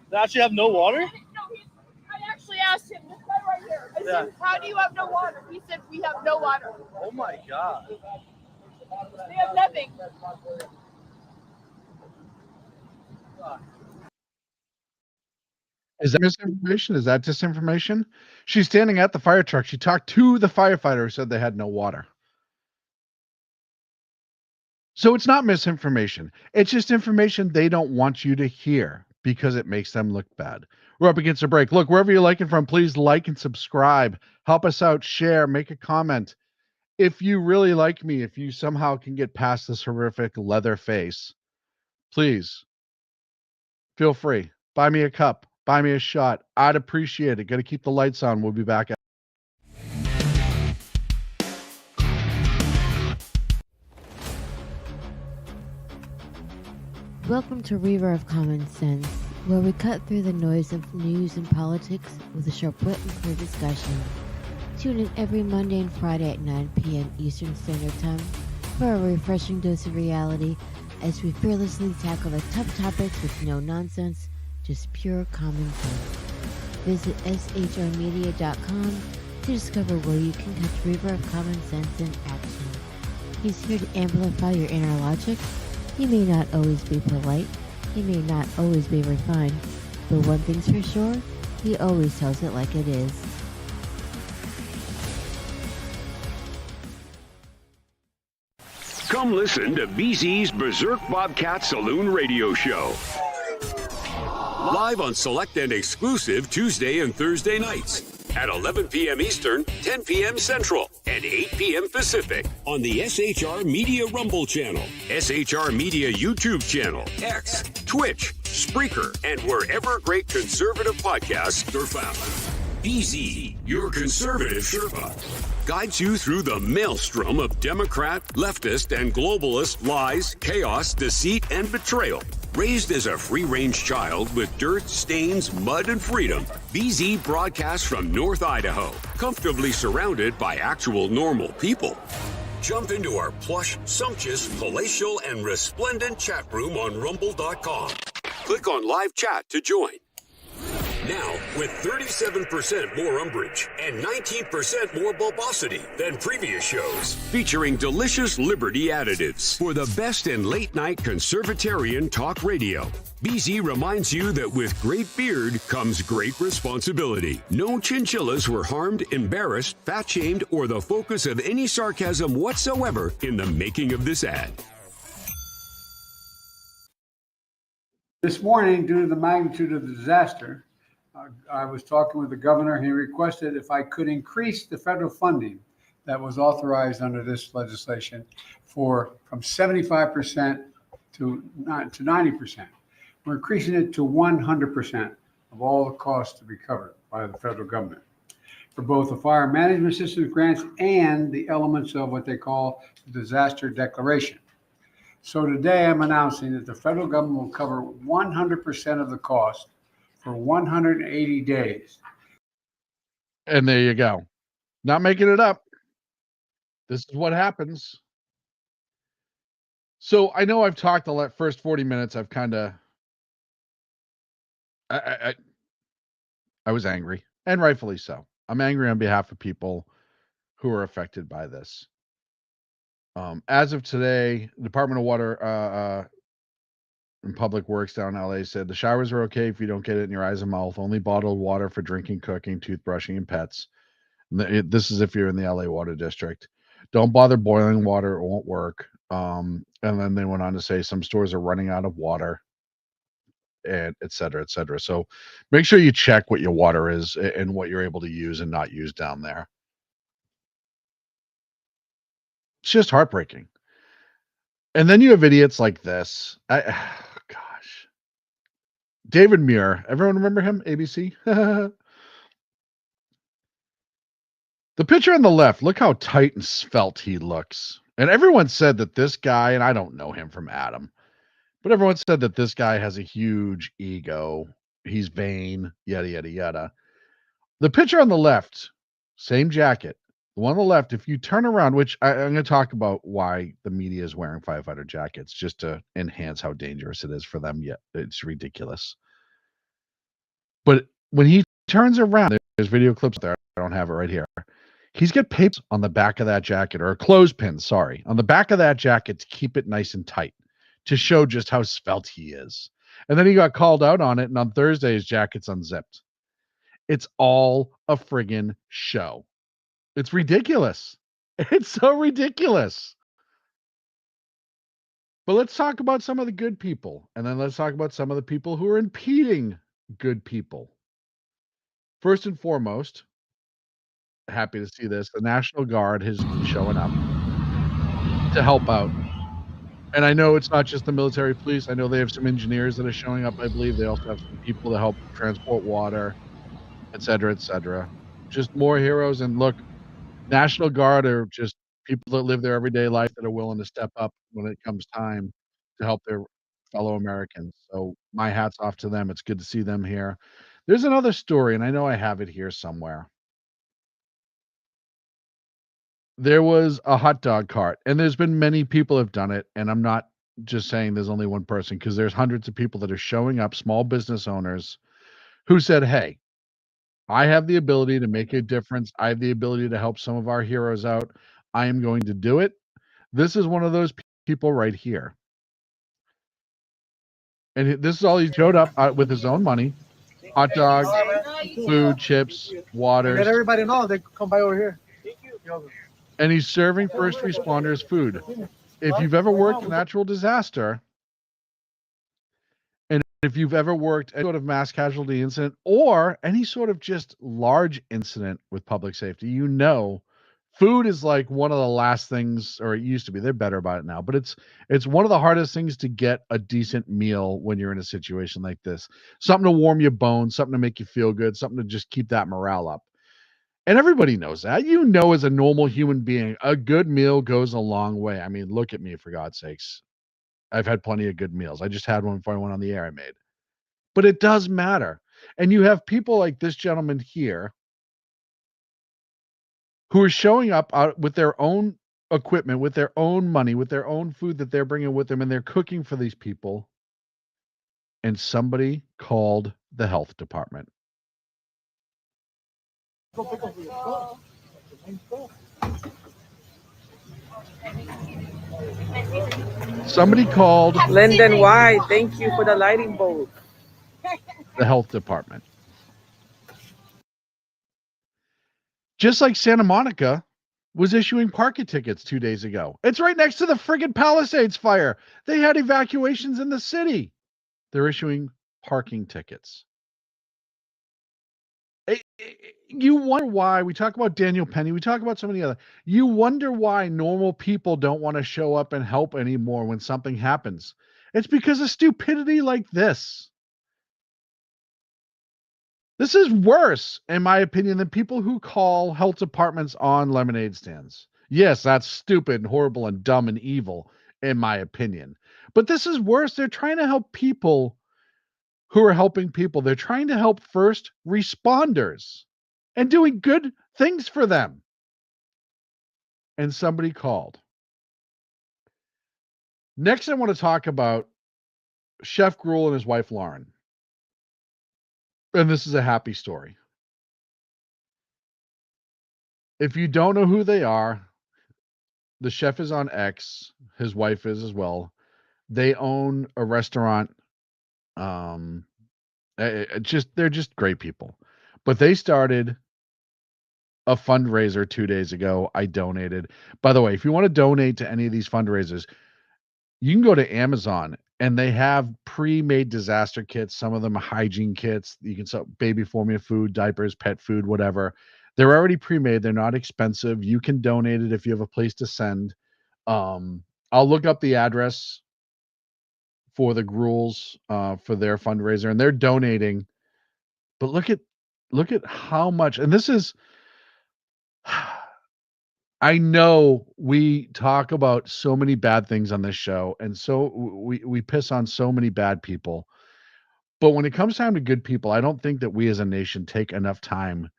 They actually have no water? No, I actually asked him, this guy right here. I said, how do you have no water? He said, we have no water. Oh my God. They have nothing. Is that misinformation? Is that disinformation? She's standing at the fire truck. She talked to the firefighter who said they had no water. So it's not misinformation. It's just information they don't want you to hear because it makes them look bad. We're up against a break. Look, wherever you're liking from, please like and subscribe. Help us out, share, make a comment. If you really like me, if you somehow can get past this horrific leather face, please feel free. Buy me a cup. Buy me a shot. I'd appreciate it. Got to keep the lights on. We'll be back. Welcome to Reaver of Common Sense, where we cut through the noise of news and politics with a sharp wit and clear discussion. Tune in every Monday and Friday at 9 p.m. Eastern Standard Time for a refreshing dose of reality as we fearlessly tackle the tough topics with no nonsense, just pure common sense. Visit shrmedia.com to discover where you can catch Reaver of Common Sense in action. He's here to amplify your inner logic. He may not always be polite, he may not always be refined, but one thing's for sure, he always tells it like it is. Come listen to BZ's Berserk Bobcat Saloon Radio Show. Live on select and exclusive Tuesday and Thursday nights at 11 p.m. Eastern, 10 p.m. Central, and 8 p.m. Pacific on the SHR Media Rumble channel, SHR Media YouTube channel, X, Twitch, Spreaker, and wherever great conservative podcasts are found. BZ, your conservative Sherpa, guides you through the maelstrom of Democrat, leftist, and globalist lies, chaos, deceit, and betrayal. Raised as a free-range child with dirt, stains, mud, and freedom, BZ broadcasts from North Idaho, comfortably surrounded by actual normal people. Jump into our plush, sumptuous, palatial, and resplendent chat room on rumble.com. Click on live chat to join. Now, with 37% more umbrage and 19% more bulbosity than previous shows, featuring delicious Liberty additives for the best in late-night conservatarian talk radio. BZ reminds you that with great beard comes great responsibility. No chinchillas were harmed, embarrassed, fat-shamed, or the focus of any sarcasm whatsoever in the making of this ad. This morning, due to the magnitude of the disaster, I was talking with the governor. He requested if I could increase the federal funding that was authorized under this legislation from 75% to 90%. We're increasing it to 100% of all the costs to be covered by the federal government for both the fire management systems grants and the elements of what they call the disaster declaration. So today I'm announcing that the federal government will cover 100% of the cost for 180 days. And there you go. Not making it up. This is what happens. So I know I've talked the first 40 minutes. I've kind of, I was angry, and rightfully so. I'm angry on behalf of people who are affected by this. As of today, Department of Water and Public Works down in LA said the showers are okay if you don't get it in your eyes and mouth. Only bottled water for drinking, cooking, toothbrushing, and pets. This is if you're in the LA Water District. Don't bother boiling water; it won't work. And then they went on to say some stores are running out of water, and et cetera, et cetera. So make sure you check what your water is and what you're able to use and not use down there. It's just heartbreaking. And then you have idiots like this. Gosh. David Muir. Everyone remember him? ABC? The picture on the left, look how tight and svelte he looks. And everyone said that this guy, and I don't know him from Adam, but everyone said that this guy has a huge ego. He's vain, yada, yada, yada. The picture on the left, same jacket. The one on the left, if you turn around, which I'm going to talk about why the media is wearing firefighter jackets, just to enhance how dangerous it is for them. Yeah, it's ridiculous. But when he turns around, there's video clips there. I don't have it right here. He's got papers on the back of that jacket, or a clothespin, sorry, on the back of that jacket to keep it nice and tight, to show just how svelte he is. And then he got called out on it, and on Thursday, his jacket's unzipped. It's all a friggin' show. It's ridiculous. It's so ridiculous. But let's talk about some of the good people. And then let's talk about some of the people who are impeding good people. First and foremost, happy to see this. The National Guard has been showing up to help out. And I know it's not just the military police. I know they have some engineers that are showing up, I believe. They also have some people to help transport water, et cetera, et cetera. Just more heroes. And look, National Guard are just people that live their everyday life that are willing to step up when it comes time to help their fellow Americans. So my hat's off to them. It's good to see them here. There's another story, and I know I have it here somewhere. There was a hot dog cart, and there's been many people have done it, and I'm not just saying there's only one person because there's hundreds of people that are showing up, small business owners who said, "Hey, I have the ability to make a difference. I have the ability to help some of our heroes out. I am going to do it." This is one of those people right here. And this is all he showed up with his own money: hot dog, food, chips, waters. Let everybody know they come by over here. And he's serving first responders food. If you've ever worked a natural disaster, and if you've ever worked any sort of mass casualty incident or any sort of just large incident with public safety, you know food is like one of the last things, or it used to be. They're better about it now, but it's one of the hardest things to get a decent meal when you're in a situation like this. Something to warm your bones, something to make you feel good, something to just keep that morale up. And everybody knows that. You know, as a normal human being, a good meal goes a long way. I mean, look at me, for God's sakes. I've had plenty of good meals. I just had one before I went on the air I made. But it does matter. And you have people like this gentleman here who are showing up out with their own equipment, with their own money, with their own food that they're bringing with them, and they're cooking for these people. And somebody called the health department. Somebody called Lyndon White, thank you for the lighting bulb. the health department. Just like Santa Monica was issuing parking tickets 2 days ago. It's right next to the friggin' Palisades fire. They had evacuations in the city. They're issuing parking tickets. You wonder why. We talk about Daniel Penny. We talk about so many other. You wonder why normal people don't want to show up and help anymore when something happens. It's because of stupidity like this. This is worse, in my opinion, than people who call health departments on lemonade stands. Yes, that's stupid and horrible and dumb and evil, in my opinion. But this is worse. They're trying to help people who are helping people. They're trying to help first responders and doing good things for them. And somebody called. Next, I want to talk about Chef Gruel and his wife, Lauren. And this is a happy story. If you don't know who they are, the chef is on X. His wife is as well. They own a restaurant. They're just great people. But they started a fundraiser 2 days ago. I donated. By the way, if you want to donate to any of these fundraisers, you can go to Amazon and they have pre-made disaster kits. Some of them are hygiene kits. You can sell baby formula food, diapers, pet food, whatever. They're already pre-made. They're not expensive. You can donate it if you have a place to send. I'll look up the address for the Gruels for their fundraiser, and they're donating. But look at how much, and this is I know we talk about so many bad things on this show, and so we piss on so many bad people. But when it comes time to good people, I don't think that we as a nation take enough time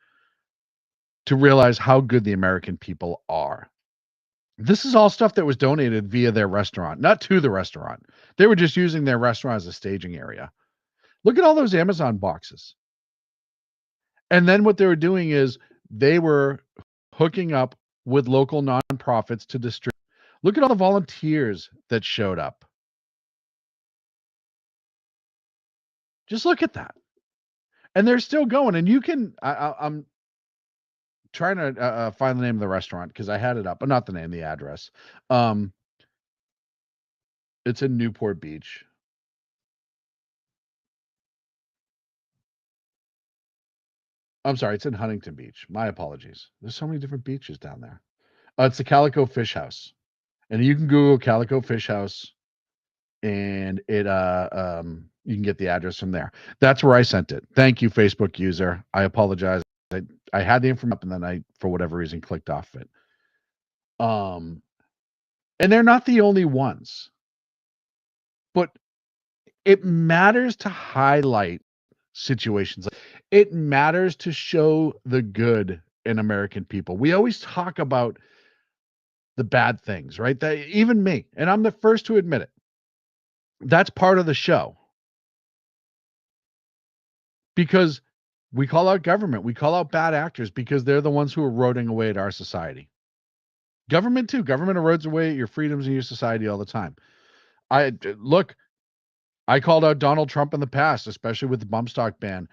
to realize how good the American people are. This is all stuff that was donated via their restaurant, not to the restaurant. They were just using their restaurant as a staging area. Look at all those Amazon boxes. And then what they were doing is they were hooking up with local nonprofits to distribute. Look at all the volunteers that showed up. Just look at that. And they're still going. And you can, I'm trying to find the name of the restaurant because I had it up, but not the name, the address. It's in Newport Beach. I'm sorry, it's in Huntington Beach. My apologies. There's so many different beaches down there. It's the Calico Fish House. And you can Google Calico Fish House and you can get the address from there. That's where I sent it. Thank you, Facebook user. I apologize. I had the information up and then I, for whatever reason, clicked off it. And they're not the only ones. But it matters to highlight situations. It matters to show the good in American people. We always talk about the bad things, right? That even me, and I'm the first to admit it. That's part of the show. Because we call out government, we call out bad actors because they're the ones who are eroding away at our society. Government too. Government erodes away at your freedoms and your society all the time. I called out Donald Trump in the past, especially with the bump stock ban.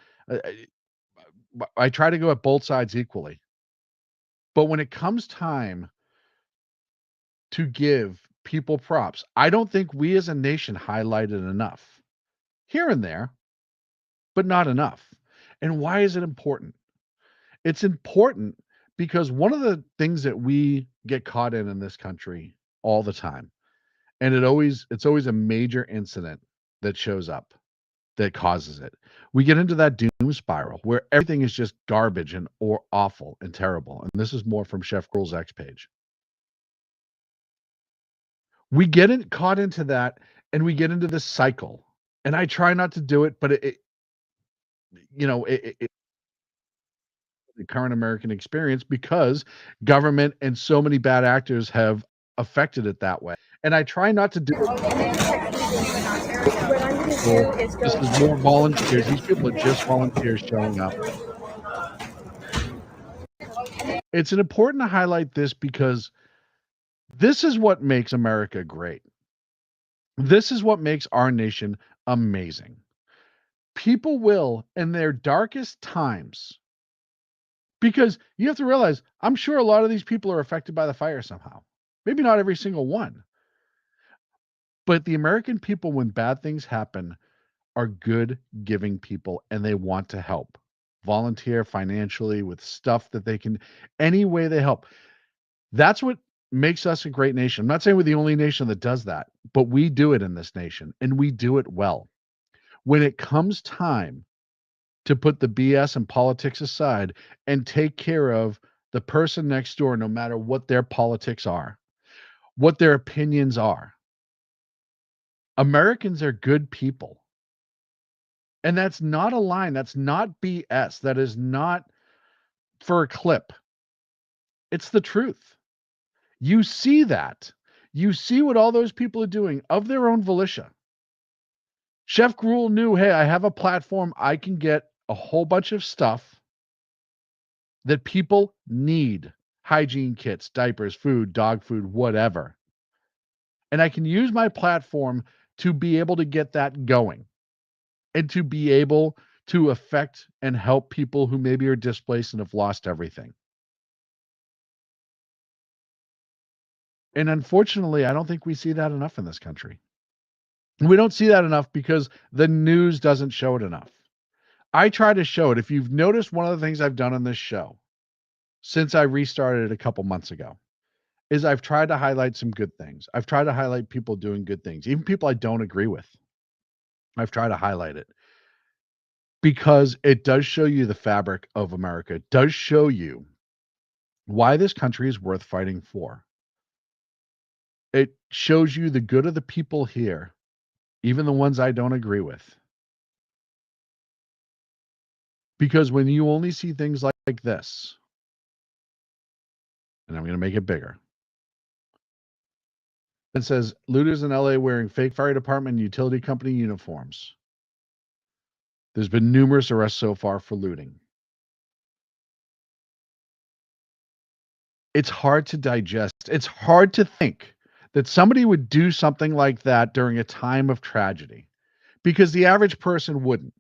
I try to go at both sides equally. But when it comes time to give people props, I don't think we as a nation highlighted enough. Here and there, but not enough. And why is it important? It's important because one of the things that we get caught in this country all the time, and it's always a major incident that shows up that causes it. We get into that doom spiral where everything is just garbage and or awful and terrible. And this is more from Chef Gruel's X page. We get caught into that and we get into this cycle. And I try not to do it, but it the current American experience because government and so many bad actors have affected it that way. And I try not to do it. This is more volunteers. These people are just volunteers showing up. It's important to highlight this because this is what makes America great. This is what makes our nation amazing. People will, in their darkest times, because you have to realize, I'm sure a lot of these people are affected by the fire somehow. Maybe not every single one. But the American people, when bad things happen, are good, giving people, and they want to help. Volunteer financially with stuff that they can, any way they help. That's what makes us a great nation. I'm not saying we're the only nation that does that, but we do it in this nation, and we do it well. When it comes time to put the BS and politics aside and take care of the person next door, no matter what their politics are, what their opinions are. Americans are good people. And that's not a line. That's not BS. That is not for a clip. It's the truth. You see that. You see what all those people are doing of their own volition. Chef Gruel knew, hey, I have a platform. I can get a whole bunch of stuff that people need. Hygiene kits, diapers, food, dog food, whatever. And I can use my platform to be able to get that going and to be able to affect and help people who maybe are displaced and have lost everything. And unfortunately, I don't think we see that enough in this country. We don't see that enough because the news doesn't show it enough. I try to show it. If you've noticed, one of the things I've done on this show since I restarted it a couple months ago is I've tried to highlight some good things. I've tried to highlight people doing good things, even people I don't agree with. I've tried to highlight it because it does show you the fabric of America. It does show you why this country is worth fighting for. It shows you the good of the people here, even the ones I don't agree with. Because when you only see things like this, and I'm going to make it bigger, it says looters in LA wearing fake fire department and utility company uniforms. There's been numerous arrests so far for looting. It's hard to digest. It's hard to think that somebody would do something like that during a time of tragedy, because the average person wouldn't.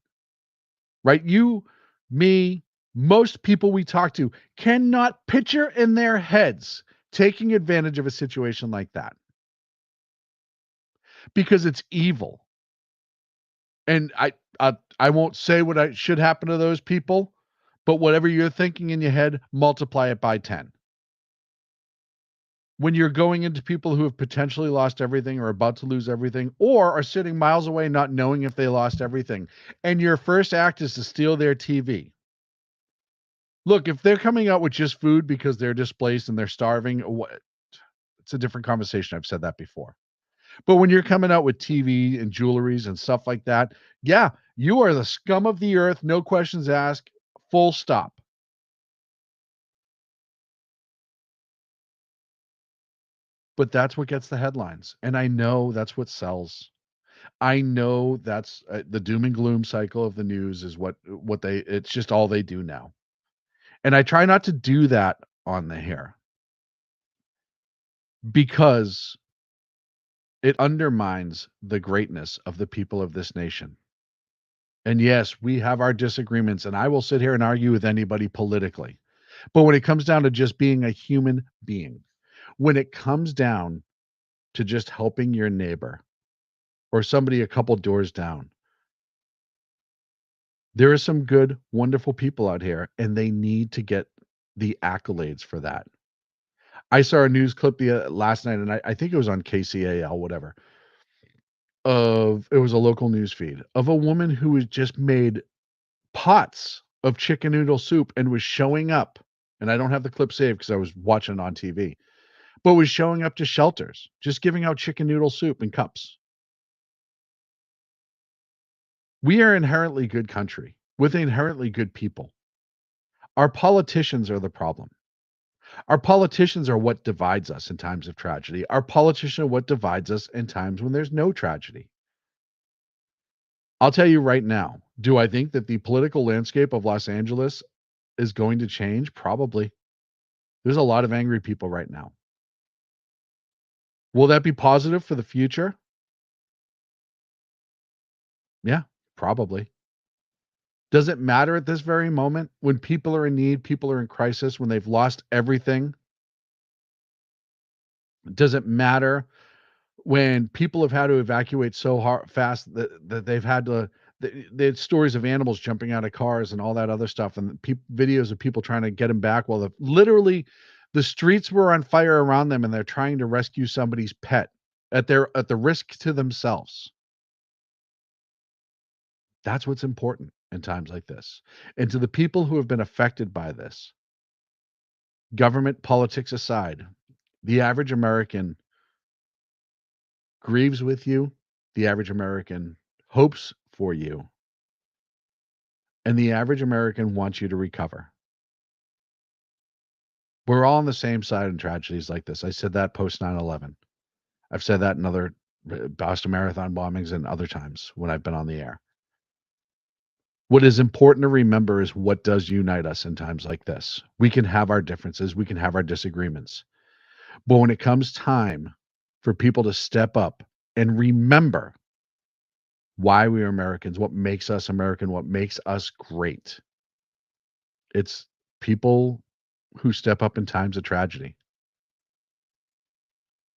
Right? You, me, most people we talk to cannot picture in their heads taking advantage of a situation like that because it's evil. And I won't say what should happen to those people, But whatever you're thinking in your head, multiply it by 10. When you're going into people who have potentially lost everything or about to lose everything or are sitting miles away not knowing if they lost everything, and your first act is to steal their TV. Look, if they're coming out with just food because they're displaced and they're starving, it's a different conversation. I've said that before. But when you're coming out with TV and jewelries and stuff like that, yeah, you are the scum of the earth, no questions asked, full stop. But that's what gets the headlines. And I know that's what sells. I know that's the doom and gloom cycle of the news is what it's just all they do now. And I try not to do that on the hair because it undermines the greatness of the people of this nation. And yes, we have our disagreements, and I will sit here and argue with anybody politically. But when it comes down to just being a human being, when it comes down to just helping your neighbor or somebody a couple doors down, there are some good, wonderful people out here, and they need to get the accolades for that. I saw a news clip last night, and I think it was on KCAL, whatever. It was a local news feed of a woman who was just made pots of chicken noodle soup and was showing up. And I don't have the clip saved because I was watching it on TV, but was showing up to shelters, just giving out chicken noodle soup in cups. We are inherently good country with inherently good people. Our politicians are the problem. Our politicians are what divides us in times of tragedy. Our politicians are what divides us in times when there's no tragedy. I'll tell you right now, do I think that the political landscape of Los Angeles is going to change? Probably. There's a lot of angry people right now. Will that be positive for the future? Yeah, probably. Does it matter at this very moment when people are in need, people are in crisis, when they've lost everything? Does it matter when people have had to evacuate so fast that they've had to? They had stories of animals jumping out of cars and all that other stuff, and videos of people trying to get them back while literally the streets were on fire around them, and they're trying to rescue somebody's pet at the risk to themselves. That's what's important in times like this. And to the people who have been affected by this, government politics aside, the average American grieves with you, the average American hopes for you, and the average American wants you to recover. We're all on the same side in tragedies like this. I said that post 9/11. I've said that in other Boston Marathon bombings and other times when I've been on the air. What is important to remember is what does unite us in times like this. We can have our differences, we can have our disagreements. But when it comes time for people to step up and remember why we are Americans, what makes us American, what makes us great, it's people who step up in times of tragedy.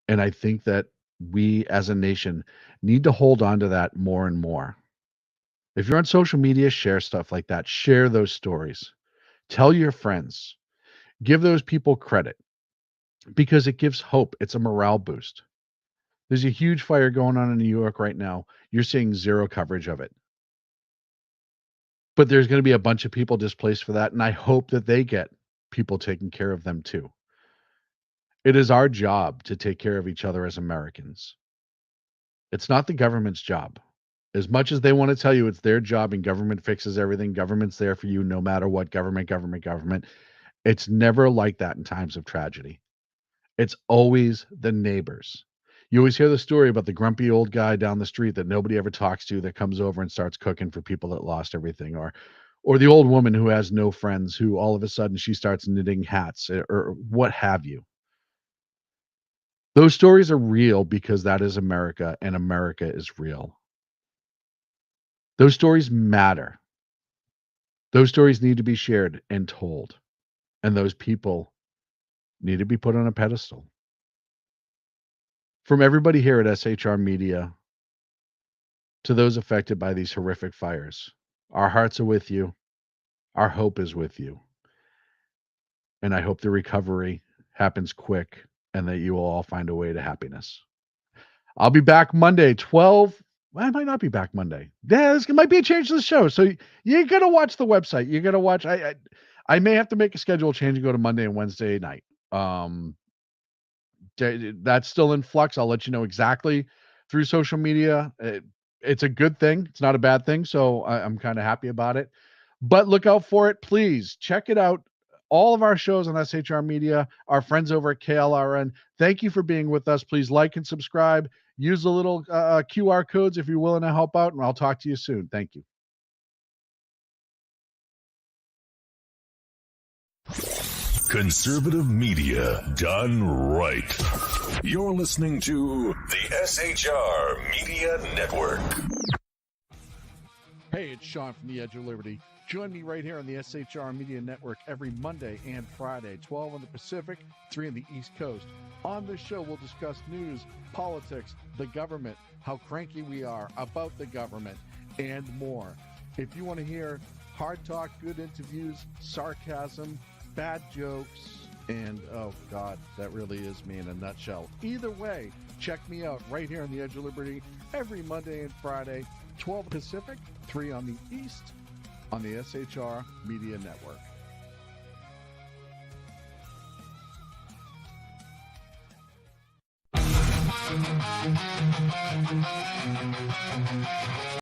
And I think that we as a nation need to hold on to that more and more. If you're on social media, share stuff like that. Share those stories. Tell your friends. Give those people credit because it gives hope. It's a morale boost. There's a huge fire going on in New York right now. You're seeing zero coverage of it. But there's going to be a bunch of people displaced for that, and I hope that they get people taking care of them too. It is our job to take care of each other as Americans. It's not the government's job. As much as they want to tell you it's their job and government fixes everything, government's there for you no matter what, government. It's never like that in times of tragedy. It's always the neighbors. You always hear the story about the grumpy old guy down the street that nobody ever talks to that comes over and starts cooking for people that lost everything, or the old woman who has no friends who all of a sudden she starts knitting hats or what have you. Those stories are real because that is America and America is real. Those stories matter. Those stories need to be shared and told. And those people need to be put on a pedestal. From everybody here at SHR Media to those affected by these horrific fires, our hearts are with you. Our hope is with you. And I hope the recovery happens quick and that you will all find a way to happiness. I'll be back Monday, 12. Well, I might not be back Monday. Yeah, this might be a change to the show. So you got to watch the website. You got to watch. I may have to make a schedule change and go to Monday and Wednesday night. That's still in flux. I'll let you know exactly through social media. It's a good thing. It's not a bad thing. So I'm kind of happy about it. But look out for it. Please check it out. All of our shows on SHR Media, our friends over at KLRN. Thank you for being with us. Please like and subscribe. Use the little QR codes if you're willing to help out, and I'll talk to you soon. Thank you. Conservative media done right. You're listening to the SHR Media Network. Hey, it's Sean from the Edge of Liberty. Join me right here on the SHR Media Network every Monday and Friday, 12 on the Pacific, 3 on the East Coast. On this show, we'll discuss news, politics, the government, how cranky we are about the government, and more. If you want to hear hard talk, good interviews, sarcasm, bad jokes, and oh God, that really is me in a nutshell. Either way, check me out right here on the Edge of Liberty every Monday and Friday, 12 Pacific, 3 on the East, on the SHR Media Network.